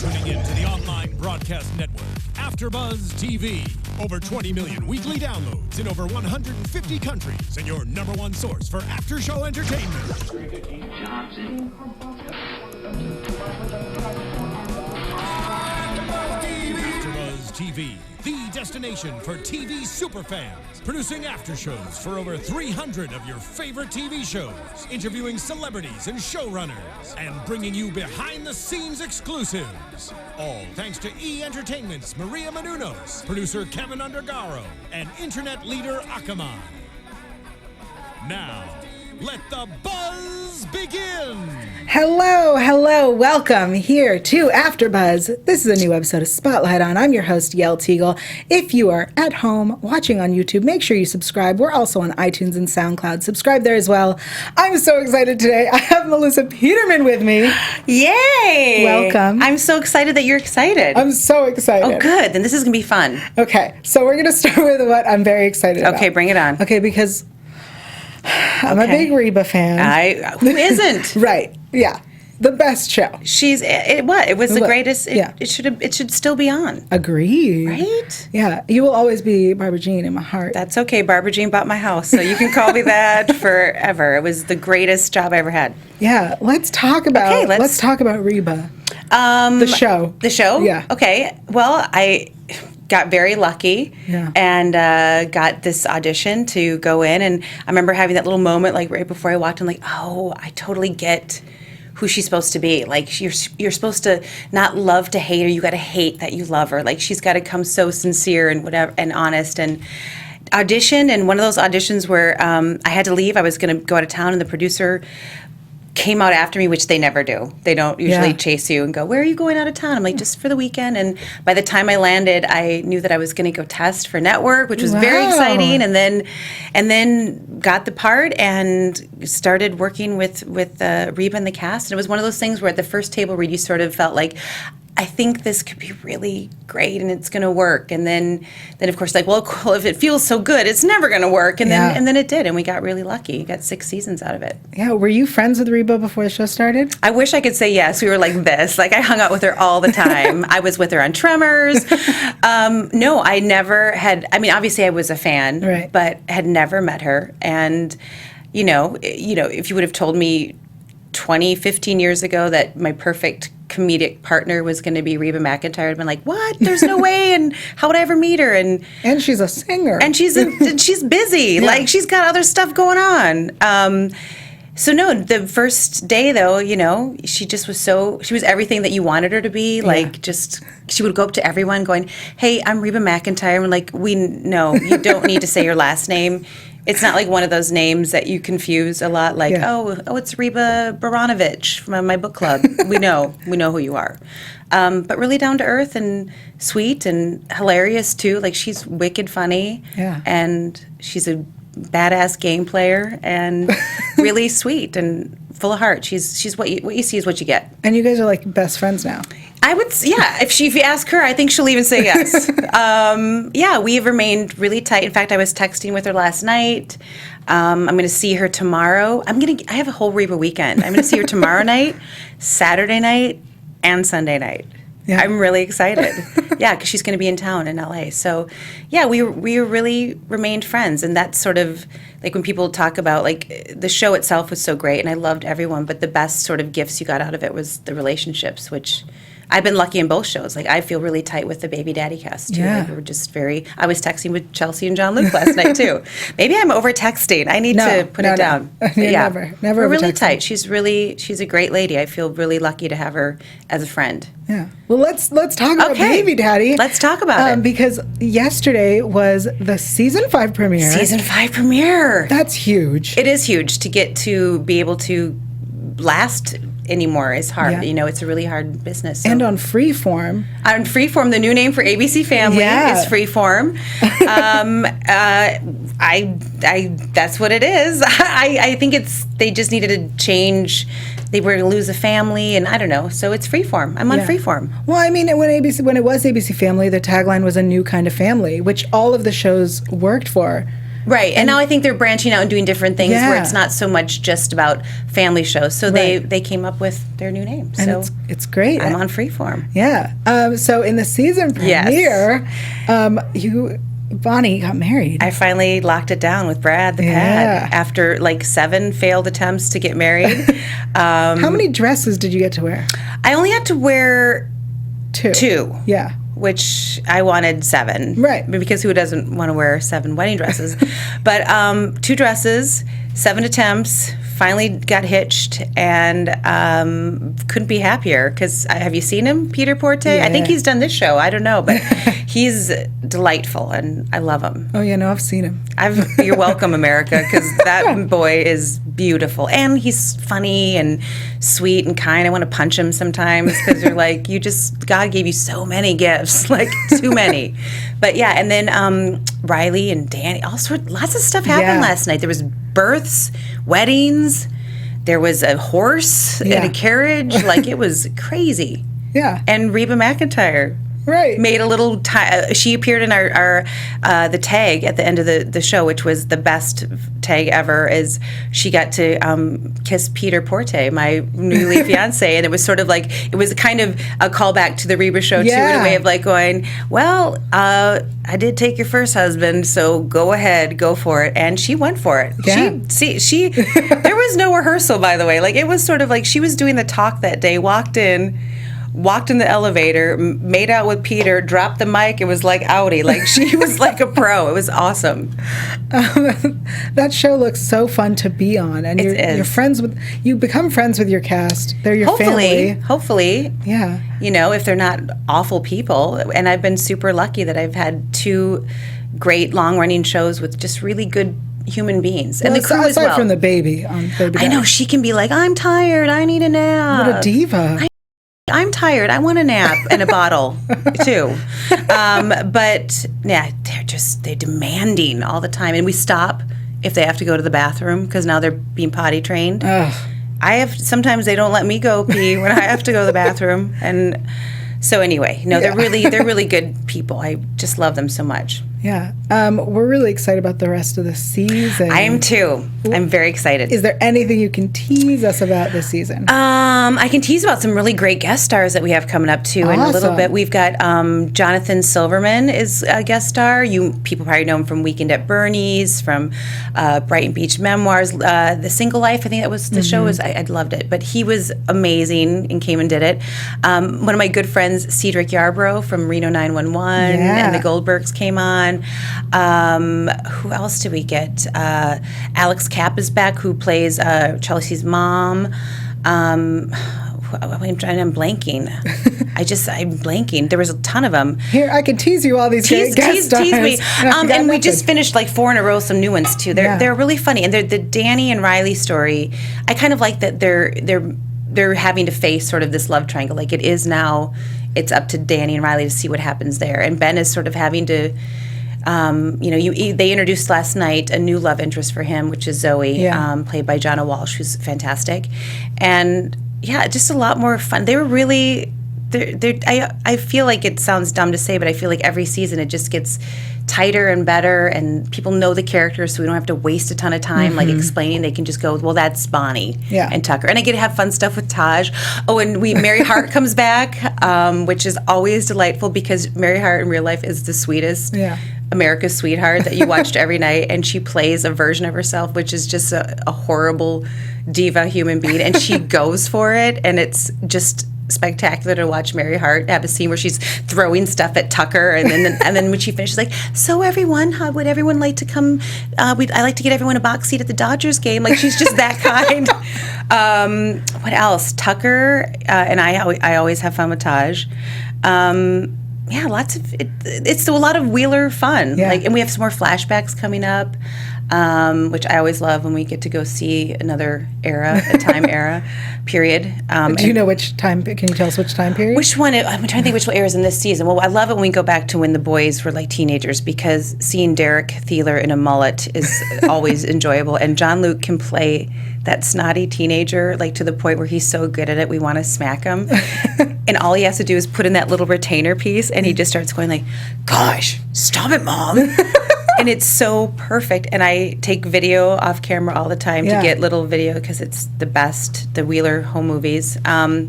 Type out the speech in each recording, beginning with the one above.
tuning in to the online broadcast network, AFTERBUZZ TV. Over 20 million weekly downloads in over 150 countries, and your number one source for after-show entertainment. AFTERBUZZ TV, the destination for TV superfans. Producing after shows for over 300 of your favorite TV shows, interviewing celebrities and showrunners, and bringing you behind-the-scenes exclusives. All thanks to E! Entertainment's Maria Menounos, producer Kevin Undergaro, and internet leader Akamai. Now, let the buzz begin! Hello, welcome here to AfterBuzz. This is a new episode of Spotlight On. I'm your host, Yael Tygiel. If you are at home watching on YouTube, make sure you subscribe. We're also on iTunes and SoundCloud. Subscribe there as well. I'm so excited today. I have Melissa Peterman with me. Yay! Welcome. I'm so excited that you're excited. I'm so excited. Oh, good. Then this is going to be fun. Okay, so we're going to start with what I'm very excited about. Okay, bring it on. Okay, because I'm a big Reba fan. Who isn't? Right. Yeah. The best show. It was the greatest. Yeah. It should still be on. Agreed. Right? Yeah. You will always be Barbra Jean in my heart. That's okay. Barbra Jean bought my house, so you can call me that forever. It was the greatest job I ever had. Yeah. Let's talk about Reba. The show. The show? Yeah. Okay. Well, I got very lucky and got this audition to go in, and I remember having that little moment like right before I walked in, like, oh, I totally get who she's supposed to be. Like, you're supposed to not love to hate her, you got to hate that you love her. Like, she's got to come so sincere and whatever and honest. And auditioned, and one of those auditions where I had to leave, I was going to go out of town, and the producer came out after me, which they never do. They don't usually chase you and go, where are you going out of town? I'm like, just for the weekend. And by the time I landed, I knew that I was going to go test for network, which was very exciting. And then got the part and started working with Reba and the cast. And it was one of those things where at the first table read, you sort of felt like, I think this could be really great and it's going to work. And then of course, like, well, cool, if it feels so good, it's never going to work. And then it did, and we got really lucky. We got 6 seasons out of it. Yeah. Were you friends with Reba before the show started? I wish I could say yes. We were like this. Like, I hung out with her all the time. I was with her on Tremors. No, I never had. I mean, obviously I was a fan, but had never met her. And you know, if you would have told me 15 years ago that my perfect comedic partner was going to be Reba McEntire, I'd been like, what? There's no way, and how would I ever meet her? And she's a singer. And she's busy. Like, she's got other stuff going on. So no, the first day though, she just was she was everything that you wanted her to be. Like, she would go up to everyone going, hey, I'm Reba McEntire. And like, no, you don't need to say your last name. It's not like one of those names that you confuse a lot, like, oh, it's Reba Baranovich from my book club. We know who you are. But really down to earth and sweet and hilarious too. Like, she's wicked funny, and she's a badass game player and really sweet and full of heart. She's what you see is what you get. And you guys are like best friends now. I would, if you ask her, I think she'll even say yes. We have remained really tight. In fact, I was texting with her last night. I'm going to see her tomorrow. I have a whole Reba weekend. I'm going to see her tomorrow night, Saturday night, and Sunday night. Yeah. I'm really excited. Because she's going to be in town in LA. So, we really remained friends. And that's sort of like when people talk about, like, the show itself was so great and I loved everyone, but the best sort of gifts you got out of it was the relationships, which I've been lucky in both shows. Like, I feel really tight with the Baby Daddy cast, too. Yeah. Like, we're just I was texting with Chelsea and John Luke last night, too. Maybe I'm over-texting. I need to put it down. Never We're really tight. She's a great lady. I feel really lucky to have her as a friend. Yeah. Well, let's talk about Baby Daddy. Let's talk about it. Because yesterday was the season 5 premiere. Season 5 premiere. That's huge. It is huge. To get to be able to last anymore is hard. It's a really hard business. So. And on Freeform. On Freeform, the new name for ABC Family is Freeform. That's what it is. I think they just needed to change. They were going to lose a family, and I don't know. So it's Freeform. I'm on Freeform. Well, I mean, when it was ABC Family, the tagline was a new kind of family, which all of the shows worked for. Right, and now I think they're branching out and doing different things where it's not so much just about family shows. So they came up with their new name. And so it's It's great. I'm on Freeform. Yeah. So in the season premiere, Bonnie got married. I finally locked it down with Brad the Pad after like 7 failed attempts to get married. How many dresses did you get to wear? I only had to wear 2. Yeah. Which I wanted 7. Right. Because who doesn't want to wear 7 wedding dresses? But 2 dresses, 7 attempts, finally got hitched, and couldn't be happier. Because have you seen him, Peter Porte? I think he's done this show. I don't know. But he's delightful, and I love him. Oh, yeah, no, I've seen him. You're welcome, America, because that boy is beautiful. And he's funny and sweet and kind. I want to punch him sometimes because you're like, God gave you so many gifts, like too many. But yeah, and then Riley and Danny, lots of stuff happened last night. There was births, weddings, there was a horse and a carriage. Like, it was crazy. Yeah. And Reba McEntire. Right. Made a little she appeared in our the tag at the end of the show, which was the best tag ever, is she got to kiss Peter Porte, my newly fiance, and it was sort of like, it was kind of a callback to the Reba show too, in a way of like going, well, I did take your first husband, so go ahead, go for it. And she went for it. Yeah. She there was no rehearsal, by the way. Like, it was sort of like she was doing the talk that day, walked in the elevator, made out with Peter, dropped the mic. It was like Audi. Like, she was like a pro. It was awesome. That show looks so fun to be on, and you become friends with your cast. They're your family. Hopefully. Yeah. You know, if they're not awful people. And I've been super lucky that I've had 2 great long-running shows with just really good human beings. And the crew as well. Aside from the baby on Baby I know, she can be like, I'm tired, I need a nap. What a diva. I'm tired. I want a nap and a bottle too. But yeah, they're demanding all the time, and we stop if they have to go to the bathroom because now they're being potty trained. Sometimes they don't let me go pee when I have to go to the bathroom, and so anyway, they're really good people. I just love them so much. Yeah. We're really excited about the rest of the season. I am too. I'm very excited. Is there anything you can tease us about this season? I can tease about some really great guest stars that we have coming up too in a little bit. We've got Jonathan Silverman is a guest star. People probably know him from Weekend at Bernie's, from Brighton Beach Memoirs, The Single Life. I think that was the show. I loved it. But he was amazing and came and did it. One of my good friends, Cedric Yarbrough from Reno 911, and the Goldbergs came on. Who else did we get? Alex Kapp is back, who plays Chelsea's mom. I'm blanking. I'm blanking. There was a ton of them. Here, I can tease you all these guest stars. Tease me. And we just finished like 4 in a row, some new ones too. They're really funny. And the Danny and Riley story, I kind of like that they're having to face sort of this love triangle. Like, it is now, it's up to Danny and Riley to see what happens there. And Ben is sort of having to, they introduced last night a new love interest for him, which is Zoe, played by Jonna Walsh, who's fantastic. And yeah, just a lot more fun. They were really, I feel like it sounds dumb to say, but I feel like every season it just gets tighter and better, and people know the characters, so we don't have to waste a ton of time like explaining. They can just go, well, that's Bonnie and Tucker. And I get to have fun stuff with Taj. Oh, and Mary Hart comes back, which is always delightful because Mary Hart in real life is the sweetest. Yeah. America's sweetheart that you watched every night, and she plays a version of herself, which is just a horrible diva human being, and she goes for it, and it's just spectacular to watch Mary Hart have a scene where she's throwing stuff at Tucker, and then when she finishes, like, so everyone, how would everyone like to come? I like to get everyone a box seat at the Dodgers game. Like, she's just that kind. What else? Tucker and I always have fun with Taj. Yeah, lots of it. It's a lot of Wheeler fun. Yeah. And we have some more flashbacks coming up, which I always love when we get to go see another era, a time era period. Do you know which time? Can you tell us which time period? Which one? I'm trying to think which one airs in this season. Well, I love it when we go back to when the boys were like teenagers, because seeing Derek Thieler in a mullet is always enjoyable, and John Luke can play that snotty teenager, like, to the point where he's so good at it we want to smack him. And all he has to do is put in that little retainer piece, and he just starts going like, gosh, stop it, Mom. And it's so perfect. And I take video off camera all the time to get little video, because it's the best, the Wheeler home movies. Brad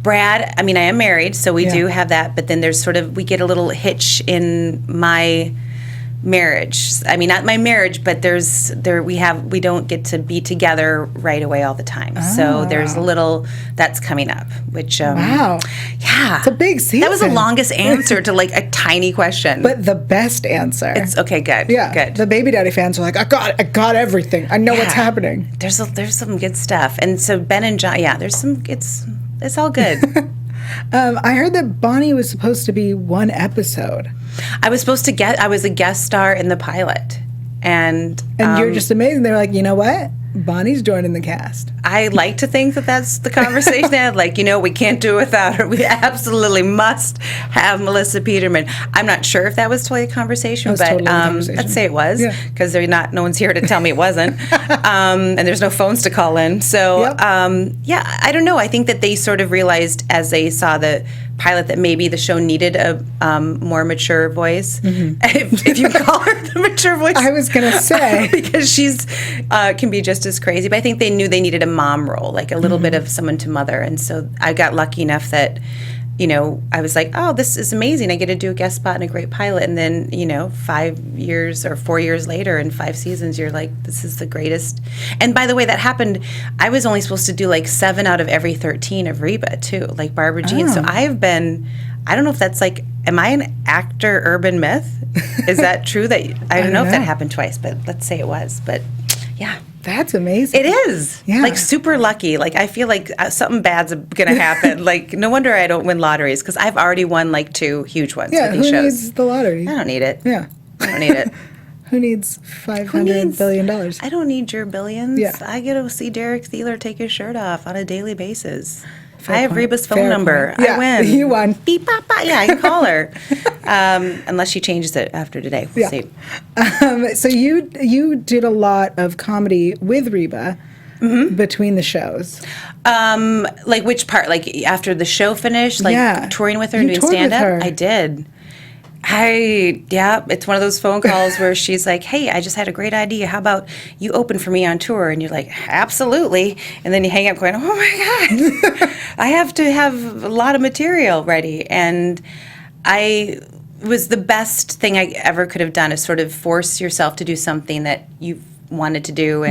Brad, I mean, I am married, so we do have that, but then there's we get a little hitch in my marriage. I mean, not my marriage, but we don't get to be together right away all the time. Oh. So there's a little that's coming up, which wow. Yeah. It's a big season. That was the longest answer to like a tiny question. But the best answer. It's okay, good. Yeah. Good. The Baby Daddy fans are like, I got everything. I know what's happening. There's some good stuff. And so Ben and John, it's all good. I heard that Bonnie was supposed to be one episode. I was a guest star in the pilot. And you're just amazing. They're like, you know what? Bonnie's joining the cast. I like to think that that's the conversation they had. Like, we can't do it without her. We absolutely must have Melissa Peterman. I'm not sure if that was totally a conversation, but totally a conversation. Let's say it was, because no one's here to tell me it wasn't, and there's no phones to call in. So, I don't know. I think that they sort of realized as they saw the pilot that maybe the show needed a more mature voice, if you call her the mature voice. I was going to say. Because she's can be just as crazy. But I think they knew they needed a mom role, like a little bit of someone to mother. And so I got lucky enough that, I was like, oh, this is amazing. I get to do a guest spot in a great pilot. And then, 5 years or 4 years later in 5 seasons, you're like, this is the greatest. And by the way, that happened, I was only supposed to do like 7 out of every 13 of Reba too, like Barbra Jean. So I don't know if that's like, am I an actor urban myth? Is that true? That I don't know if that happened twice, but let's say it was. But yeah. That's amazing. It is. Yeah. Like super lucky. Like I feel like something bad's going to happen. Like no wonder I don't win lotteries because I've already won like 2 huge ones with these shows. Who needs the lottery? I don't need it. Yeah. I don't need it. Who needs $500 billion? I don't need your billions. Yeah. I get to see Derek Thieler take his shirt off on a daily basis. I have Reba's phone number. Yeah, I win. You won. Beep, bop, bop. Yeah, I can call her. Unless she changes it after today. We'll see. So you did a lot of comedy with Reba between the shows. Like which part? Like after the show finished? Like touring with her and doing stand-up? I did. It's one of those phone calls where she's like, hey, I just had a great idea. How about you open for me on tour? And you're like, absolutely. And then you hang up going, oh my God, I have to have a lot of material ready. And it was the best thing I ever could have done is sort of force yourself to do something that you wanted to do.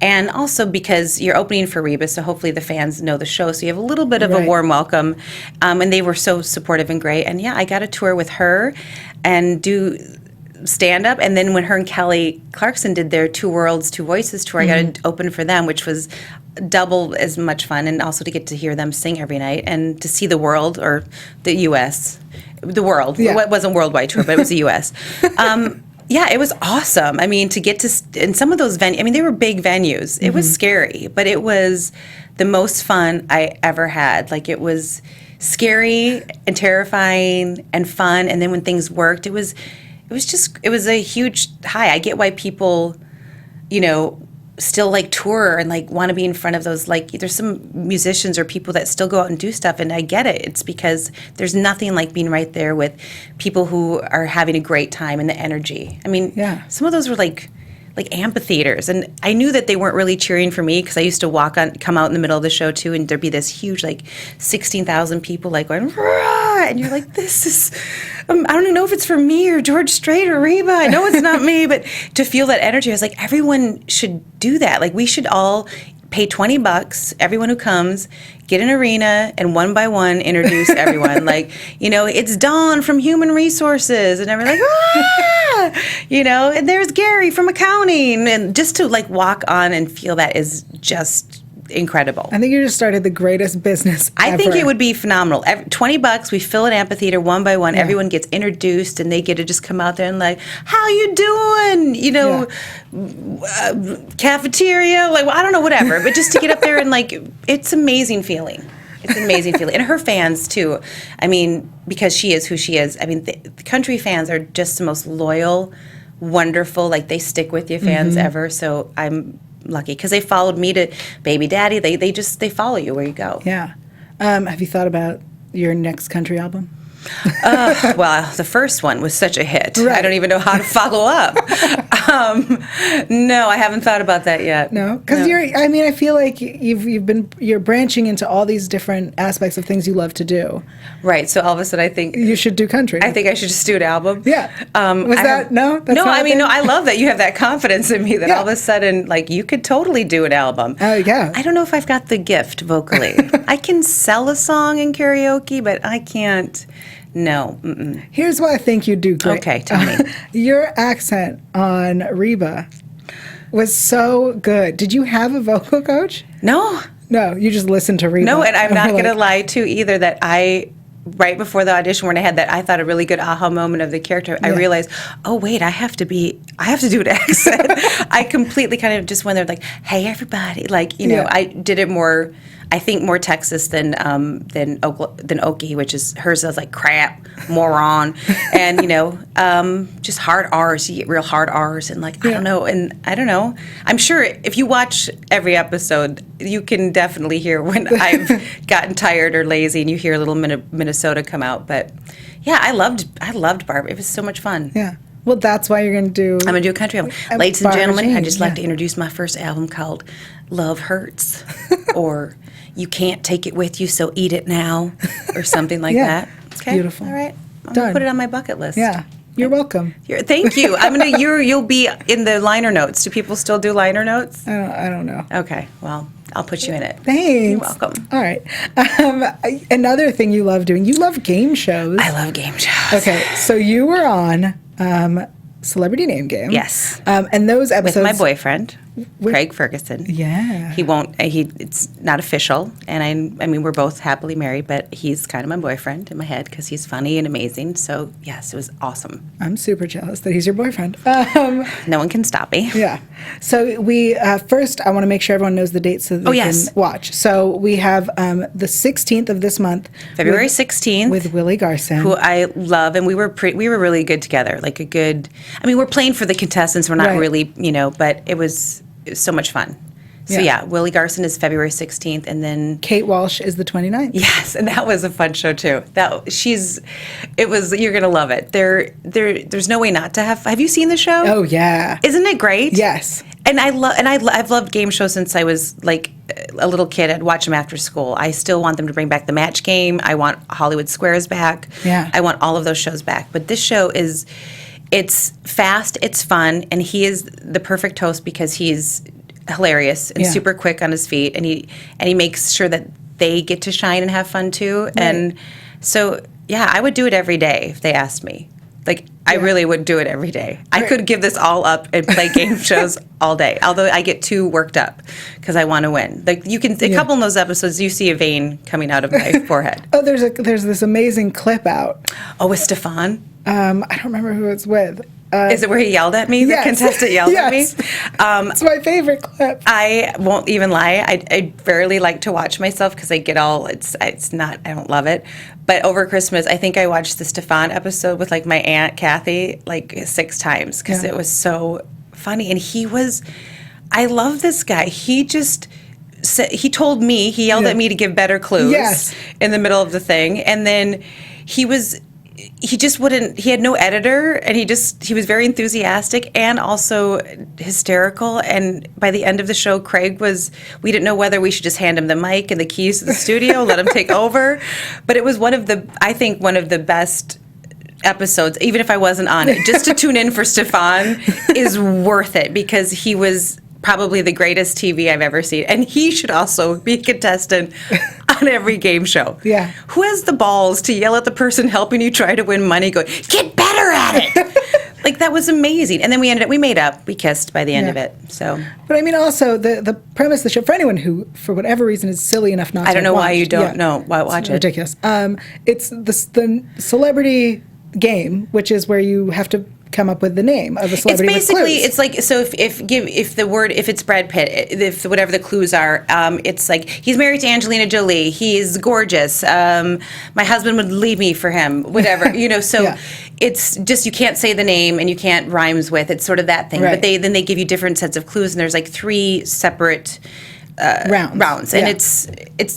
And also because you're opening for Reba, so hopefully the fans know the show, so you have a little bit of a warm welcome. And they were so supportive and great. And I got a tour with her and do stand-up. And then when her and Kelly Clarkson did their Two Worlds, Two Voices tour, I got to open for them, which was double as much fun. And also to get to hear them sing every night and to see the world, or the U.S., the world. It wasn't worldwide tour, but it was the U.S. Yeah, it was awesome. I mean, to get to in some of those venues, I mean, they were big venues. It was scary, but it was the most fun I ever had. Like, it was scary and terrifying and fun. And then when things worked, it was a huge high. I get why people, still like tour and like want to be in front of those, like there's some musicians or people that still go out and do stuff, and I get it. It's because there's nothing like being right there with people who are having a great time and the energy. I mean, some of those were like amphitheaters, and I knew that they weren't really cheering for me because I used to come out in the middle of the show too, and there'd be this huge 16,000 people like going, rah! And you're like, this is, I don't even know if it's for me or George Strait or Reba. I know it's not me, but to feel that energy, I was like, everyone should do that. Like, we should all pay $20, everyone who comes, get an arena, and one by one introduce everyone. It's Dawn from Human Resources, and everyone's like, ah! And there's Gary from accounting, and just to walk on and feel that is just incredible. I think you just started the greatest business ever. I think it would be phenomenal. $20, we fill an amphitheater one by one. Everyone gets introduced, and they get to just come out there and how you doing? Cafeteria, I don't know, whatever. But just to get up there and it's amazing feeling. It's an amazing feeling. And her fans too. I mean, because she is who she is. I mean, the country fans are just the most loyal, wonderful, they stick with you fans ever. So I'm lucky because they followed me to Baby Daddy. They follow you where you go. Yeah. Have you thought about your next country album? Well, the first one was such a hit. Right. I don't even know how to follow up. No, I haven't thought about that yet. No, because I feel like you're branching into all these different aspects of things you love to do. Right. So all of a sudden, I think You should do country. I think I should just do an album. Yeah. No? That's no, not a thing? I love that you have that confidence in me that all of a sudden, like, you could totally do an album. Oh, yeah. I don't know if I've got the gift vocally. I can sell a song in karaoke, but I can't. No. Mm-mm. Here's why I think you do great. Okay, tell me. Your accent on Reba was so good. Did you have a vocal coach? No. No, you just listened to Reba. No, and I'm not you're going to like, lie too either that right before the audition when I had that, I thought a really good aha moment of the character. I realized, oh wait, I have to do an accent. I completely kind of just went there like, hey everybody, like, I did it more, I think more Texas than Okie, which is hers. I was like crap, moron, and just hard R's. You get real hard R's, and like I don't know. I'm sure if you watch every episode, you can definitely hear when I've gotten tired or lazy, and you hear a little Minnesota come out. But yeah, I loved Barbra. It was so much fun. Yeah. Well, that's why you're going to do. I'm going to do a country album. Ladies and Barbra gentlemen, Jean, I'd just like to introduce my first album called Love Hurts, or You Can't Take It With You, So Eat It Now, or something like that. Okay. Beautiful. All right. I'm Done. going to put it on my bucket list. Yeah. You're welcome. Thank you. You'll be in the liner notes. Do people still do liner notes? I don't know. Okay. Well, I'll put you in it. Thanks. You're welcome. All right. Another thing you love doing, you love game shows. I love game shows. Okay. So you were on Celebrity Name Game. Yes. And those episodes. With my boyfriend, Craig Ferguson. Yeah. It's not official. And I mean, we're both happily married, but he's kind of my boyfriend in my head because he's funny and amazing. So, yes, it was awesome. I'm super jealous that he's your boyfriend. No one can stop me. Yeah. So we, first, I want to make sure everyone knows the dates so that they can watch. So we have the 16th of this month. February 16th. With Willie Garson. Who I love. And we were really good together. Like we're playing for the contestants. We're not really, but it was so much fun. So Willie Garson is February 16th, and then Kate Walsh is the 29th. Yes, and that was a fun show too. You're gonna love it. There's no way not to have you seen the show? Oh yeah. Isn't it great? Yes. And I've loved game shows since I was like a little kid. I'd watch them after school. I still want them to bring back the Match Game. I want Hollywood Squares back. Yeah. I want all of those shows back. But this show it's fast, it's fun, and he is the perfect host because he's hilarious and super quick on his feet, and he makes sure that they get to shine and have fun too. Right. And so I would do it every day if they asked me. Like I really would do it every day. Right. I could give this all up and play game shows all day. Although I get too worked up because I want to win. Like you can a couple of those episodes, you see a vein coming out of my forehead. Oh, there's this amazing clip out. Oh, with Stefan. I don't remember who it's with. Is it where he yelled at me? Yes. The contestant yelled at me? It's my favorite clip. I won't even lie. I barely like to watch myself because I get all, it's not, I don't love it. But over Christmas, I think I watched the Stefan episode with like my Aunt Kathy like 6 times because it was so funny. And I love this guy. He just he told me, he yelled at me to give better clues in the middle of the thing. And then he just wouldn't, he had no editor, and he was very enthusiastic and also hysterical. And by the end of the show, we didn't know whether we should just hand him the mic and the keys to the studio, let him take over. But it was one of the best episodes, even if I wasn't on it. Just to tune in for Stefan is worth it because he was probably the greatest TV I've ever seen. And he should also be a contestant on every game show. Yeah. Who has the balls to yell at the person helping you try to win money, go, get better at it? Like, that was amazing. And then we made up. We kissed by the end of it. So. But I mean, also, the premise of the show, for anyone who, for whatever reason, is silly enough not to I don't know watch, why you don't know why watch it's it. Ridiculous. It's the celebrity game, which is where you have to come up with the name of a celebrity. It's basically, with clues. it's like, so if it's Brad Pitt, if whatever the clues are, it's like, he's married to Angelina Jolie, he's gorgeous, my husband would leave me for him, whatever, so it's just, you can't say the name and you can't rhymes with, it's sort of that thing. Right. But then they give you different sets of clues, and there's like 3 separate rounds. And it's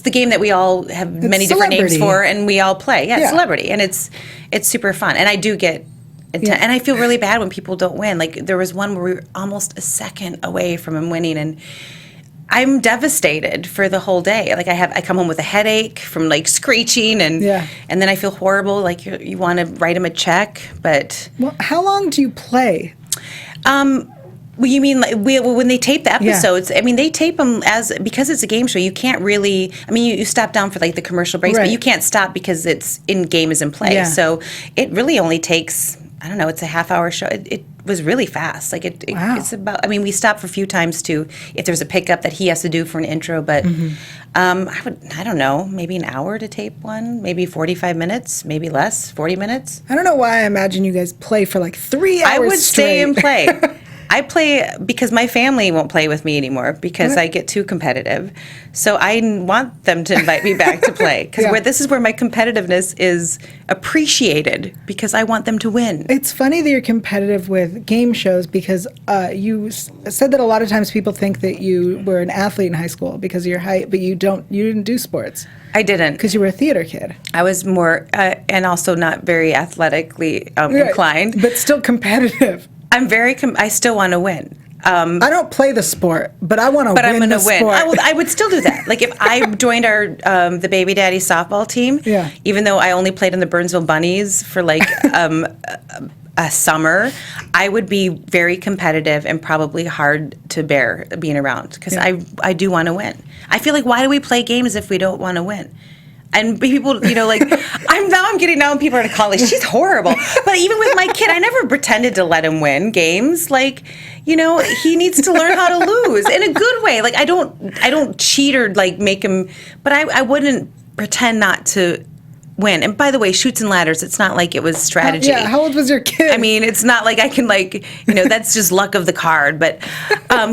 the game that we all have many different names for, and we all play. Yeah, Celebrity, and it's super fun. And I do get and I feel really bad when people don't win. Like there was one where we were almost a second away from him winning, and I'm devastated for the whole day. Like I come home with a headache from like screeching, and then I feel horrible. Like you want to write him a check, but how long do you play? Well, you mean like when they tape the episodes? I mean, they tape them because it's a game show. You can't really. I mean, you stop down for like the commercial breaks, but you can't stop because it's game is in play. Yeah. So it really only takes. I don't know. It's a half-hour show. It was really fast. Like it's about. I mean, we stopped for a few times if there's a pickup that he has to do for an intro. But I don't know. Maybe an hour to tape one. Maybe 45 minutes. Maybe less. 40 minutes. I don't know why I imagine you guys play for like 3 hours. I would straight. stay and play. I play because my family won't play with me anymore because I get too competitive. So I want them to invite me back to play because this is where my competitiveness is appreciated because I want them to win. It's funny that you're competitive with game shows because you said that a lot of times people think that you were an athlete in high school because of your height, but you didn't do sports. I didn't. Because you were a theater kid. I was more, and also not very athletically inclined. But still competitive. I'm I still want to win. I don't play the sport, but I want to win. But I'm going to win. Sport. I would still do that. Like if I joined the Baby Daddy softball team, even though I only played in the Burnsville Bunnies for like a summer, I would be very competitive and probably hard to bear being around because I do want to win. I feel like why do we play games if we don't want to win? And people, like, I'm getting now when people are in college, she's horrible. But even with my kid, I never pretended to let him win games. Like, he needs to learn how to lose in a good way. Like, I don't cheat or, like, make him, but I wouldn't pretend not to win. And by the way, Chutes and Ladders, it's not like it was strategy. How old was your kid? I mean, it's not like I can that's just luck of the card. But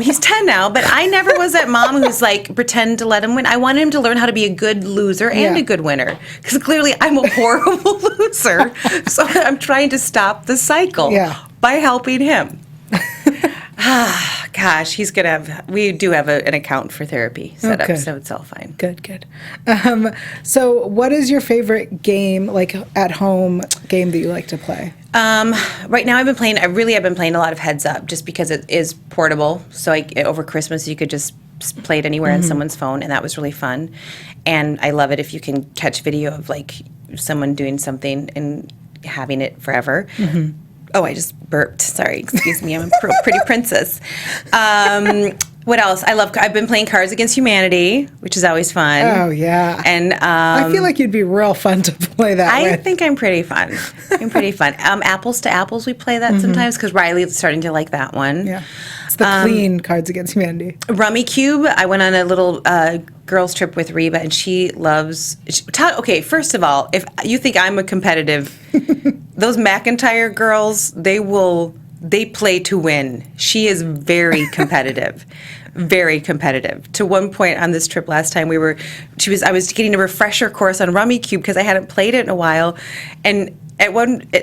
he's 10 now. But I never was that mom who's like pretend to let him win. I wanted him to learn how to be a good loser and a good winner. Because clearly I'm a horrible loser. So I'm trying to stop the cycle by helping him. Gosh, we do have an account for therapy set up, so it's all fine. Good. So what is your favorite game, like at-home game that you like to play? Right now I've been playing a lot of Heads Up just because it is portable. So over Christmas you could just play it anywhere on someone's phone, and that was really fun. And I love it if you can catch video of like someone doing something and having it forever. Oh, I just burped. Sorry, excuse me. I'm a pretty princess. What else? I've been playing Cards Against Humanity, which is always fun. Oh, yeah. And I feel like you'd be real fun to play that with. I think I'm pretty fun. Apples to Apples, we play that sometimes because Riley's starting to like that one. Yeah. It's the clean Cards Against Humanity. Rummy Cube. I went on a little girls trip with Reba, and she loves... Okay, first of all, if you think I'm a competitive... those McIntyre girls, they play to win. She is very competitive. Very competitive. To one point on this trip last time, I was getting a refresher course on Rummy Cube because I hadn't played it in a while, and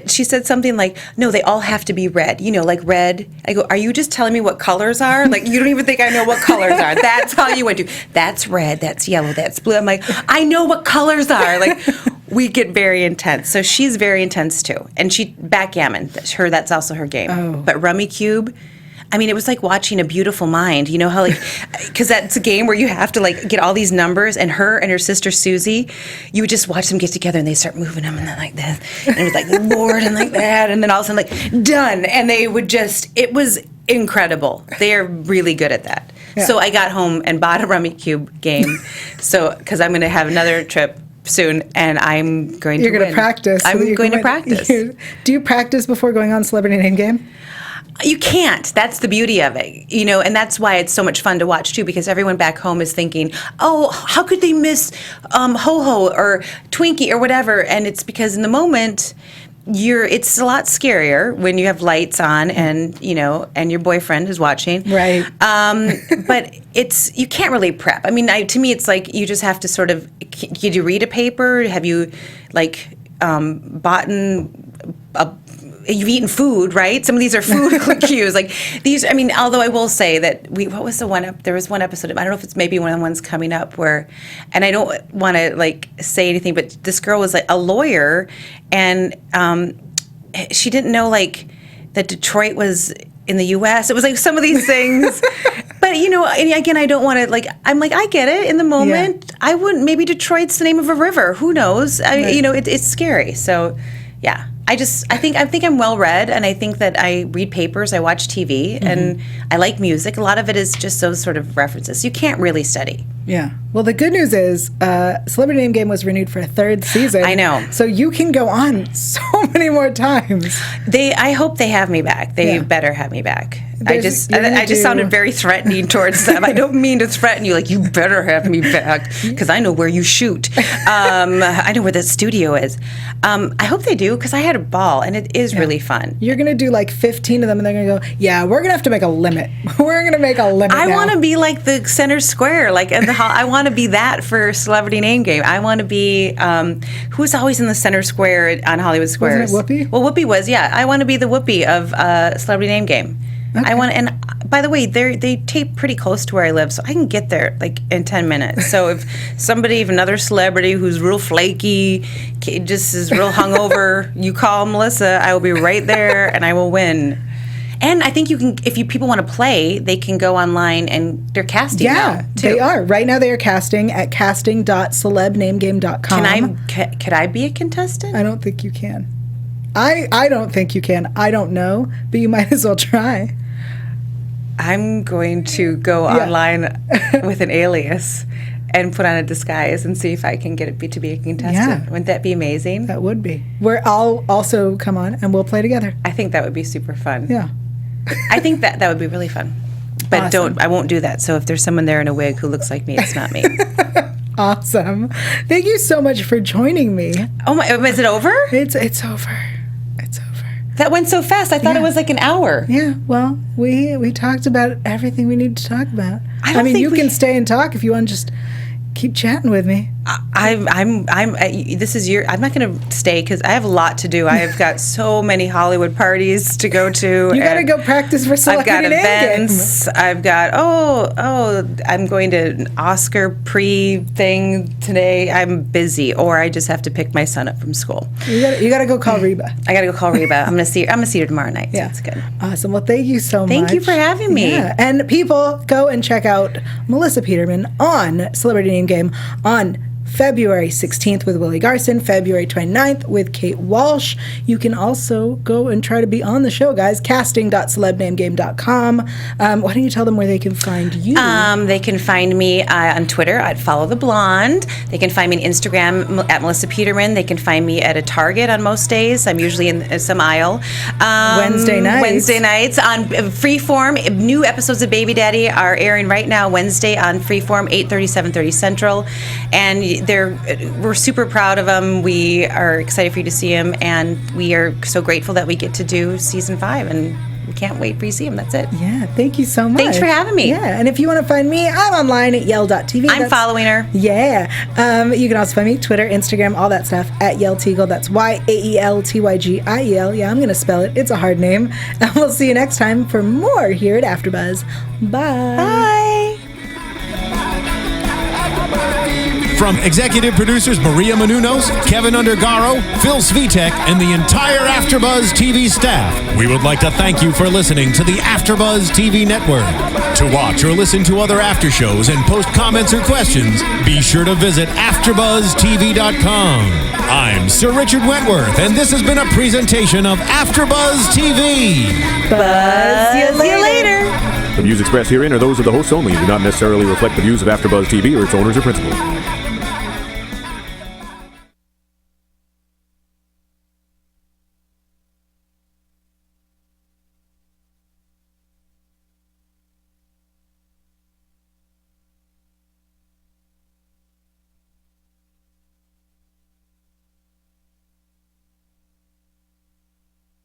she said something like, "No, they all have to be red. Like red." I go, "Are you just telling me what colors are? Like you don't even think I know what colors are? That's how you went to. That's red. That's yellow. That's blue." I'm like, "I know what colors are." Like we get very intense. So she's very intense too, and she backgammon. That's also her game. Oh. But Rummy Cube. I mean, it was like watching A Beautiful Mind. You know how, like, because that's a game where you have to, like, get all these numbers, and her sister Susie, you would just watch them get together, and they start moving them, and then like this, and it was like the board, and like that, and then all of a sudden, like, done, and they would it was incredible. They are really good at that. Yeah. So I got home and bought a Rummy Cube game, because I'm going to have another trip soon, and I'm going to You're going to practice. I'm going to practice. Do you practice before going on Celebrity Name Game? You can't. That's the beauty of it, and that's why it's so much fun to watch too, because everyone back home is thinking, "Oh, how could they miss Ho-Ho or Twinkie or whatever?" And it's because in the moment, it's a lot scarier when you have lights on and and your boyfriend is watching, right? But you can't really prep. I mean, to me, it's like you just have to sort of. Did you read a paper? Have you bought you've eaten food, right? Some of these are food cues. Like these, I mean, although I will say that what was the one, there was one episode, I don't know if it's maybe one of the ones coming up where, and I don't want to like say anything, but this girl was like a lawyer and she didn't know like that Detroit was in the U.S. It was like some of these things. But, you know, and again, I don't want to, like, I'm like, I get it in the moment. Yeah. I wouldn't, maybe Detroit's the name of a river. Who knows? Right. You know, it's scary. So, yeah. I think I'm well read, and I think that I read papers, I watch TV, and I like music. A lot of it is just those sort of references. You can't really study. Yeah. Well, the good news is Celebrity Name Game was renewed for a 3rd season. I know. So you can go on so many more times. I hope they have me back. They better have me back. I just sounded very threatening towards them. I don't mean to threaten you, like, you better have me back, because I know where you shoot. I know where the studio is. I hope they do, because I had a ball, and it is really fun. You're going to do like 15 of them, and they're going to go, yeah, we're going to have to make a limit. We're going to make a limit I now. want to be like the center square, like in the hall. I want to be that for Celebrity Name Game. I want to be, who's always in the center square on Hollywood Squares? Wasn't it Whoopi? Well, Whoopi was, yeah. I want to be the Whoopi of Celebrity Name Game. Okay. I want, and by the way, they tape pretty close to where I live, so I can get there like in 10 minutes. So if another celebrity who's real flaky, just is real hungover, you call Melissa, I will be right there, and I will win. And I think you can, if people want to play, they can go online and they're casting now, too. They are. Right now they are casting at casting.celebnamegame.com. Could I be a contestant? I don't think you can. I don't think you can. I don't know, but you might as well try. I'm going to go online with an alias and put on a disguise and see if I can get it to be a contestant. Yeah. Wouldn't that be amazing? That would be. Where I'll also come on and we'll play together. I think that would be super fun. Yeah. I think that would be really fun. But awesome. I won't do that. So if there's someone there in a wig who looks like me, it's not me. Awesome. Thank you so much for joining me. Oh my, is it over? It's over. It's over. That went so fast. I thought it was like an hour. Yeah, well, we talked about everything we need to talk about. I mean, you can stay and talk if you want to just keep chatting with me. This is I'm not going to stay because I have a lot to do. I've got so many Hollywood parties to go to. You got to go practice for Celebrity Name Game. I've got events. I've got, I'm going to an Oscar pre-thing today. I'm busy, or I just have to pick my son up from school. You got to go call Reba. I got to go call Reba. I'm going to see her tomorrow night. So that's good. Awesome. Well, thank you so much. Thank you for having me. Yeah. And people, go and check out Melissa Peterman on Celebrity Name Game on February 16th with Willie Garson, February 29th with Kate Walsh. You can also go and try to be on the show, guys. Casting.celebnamegame.com. Why don't you tell them where they can find you? They can find me on Twitter at Follow the Blonde. They can find me on Instagram at Melissa Peterman. They can find me at a Target on most days. I'm usually in some aisle. Wednesday nights on Freeform. New episodes of Baby Daddy are airing right now Wednesday on Freeform, 8:30, 7:30 Central. And we're super proud of them. We are excited for you to see them, and we are so grateful that we get to do season 5, and we can't wait for you to see them. That's it. Yeah, thank you so much. Thanks for having me. Yeah, and if you want to find me, I'm online at Yael.tv. I'm following her. Yeah. You can also find me Twitter, Instagram, all that stuff at Yael Tygiel. That's YAELTYGIEL. Yeah, I'm going to spell it. It's a hard name. And we'll see you next time for more here at AfterBuzz. Bye. Bye. From executive producers Maria Menounos, Kevin Undergaro, Phil Svitek, and the entire AfterBuzz TV staff, we would like to thank you for listening to the AfterBuzz TV network. To watch or listen to other after shows and post comments or questions, be sure to visit AfterBuzzTV.com. I'm Sir Richard Wentworth, and this has been a presentation of AfterBuzz TV. Buzz you later. The views expressed herein are those of the hosts only and do not necessarily reflect the views of AfterBuzz TV or its owners or principals.